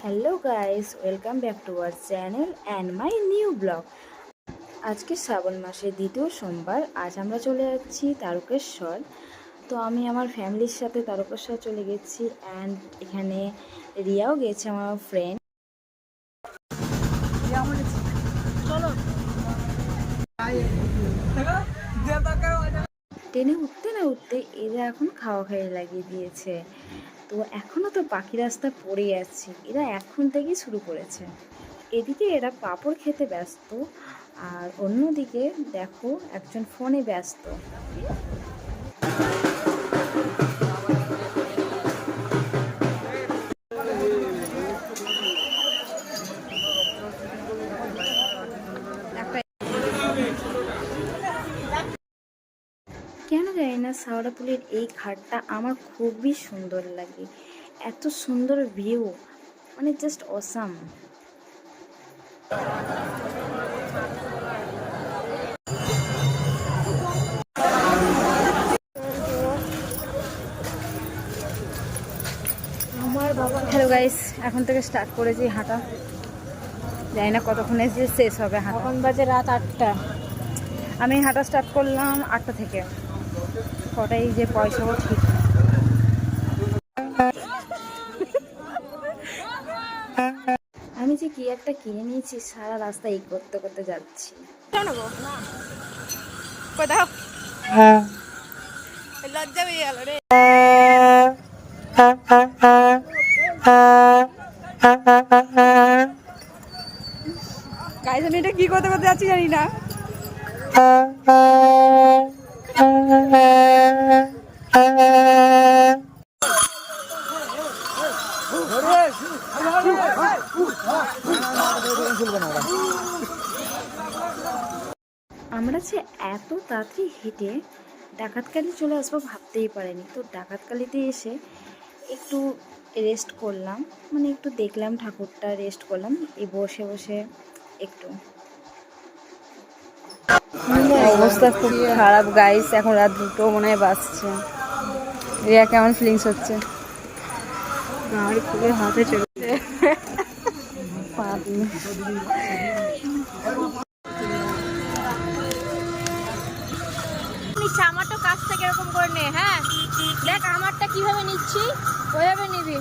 Hello guys, welcome back to our channel and my new blog. আজকে শ্রাবণ মাসের দ্বিতীয় সোমবার। আজ আমরা চলে যাচ্ছি তারকেশ্বর। তো আমি আমার ফ্যামিলির সাথে তারকেশ্বর চলে গেছি অ্যান্ড এখানে রিয়াও গেছে, আমার ফ্রেন্ড। ট্রেনে উঠতে না উঠতে এরা এখন খাওয়া খাইয়ে লাগিয়ে দিয়েছে। তো এখনও তো বাকি রাস্তা পড়ে আছে, এরা এখন থেকেই শুরু করেছে। এদিকে এরা পাঁপড় খেতে ব্যস্ত, আর অন্যদিকে দেখো একজন ফোনে ব্যস্ত। কেন জানি না শাওড়াপুলের এই ঘাটটা আমার খুবই সুন্দর লাগে। এত সুন্দর ভিউ, মানে জাস্ট অসাম। হ্যালো গাইস, এখন থেকে স্টার্ট করেছি হাঁটা। জানি না কতক্ষণে যে শেষ হবে হাঁটা। এখন বাজে রাত 8টা। আমি হাঁটা স্টার্ট করলাম 8টা থেকে। কটাই যে পয়সাও ঠিক। আমি যে কি একটা কিনে নিয়েছি, সারা রাস্তা এই করতে করতে যাচ্ছি। লজ্জা পেয়ে গেল রে। গাইস, আমি এটা কি করতে করতে যাচ্ছি জানি না। আমরা যে এত তাড়াতাড়ি হেঁটে ডাকাতকালি চলে আসবো ভাবতেই পারিনি। তো ডাকাতকালিতে এসে একটু রেস্ট করলাম, মানে একটু দেখলাম ঠাকুরটা, রেস্ট করলাম এই বসে বসে একটু। অবস্থা খুব খারাপ গাইস, এখন রাত 2টো মনে হয় বাজছে। রিয়া কেমন ফিলিংস হচ্ছে? আমার খুবই হাতে চলছে। আমারটা কাছ থেকে এরকম করে নে। হ্যাঁ দেখ আমারটা কিভাবে নিচ্ছি, ওইভাবে নিবি।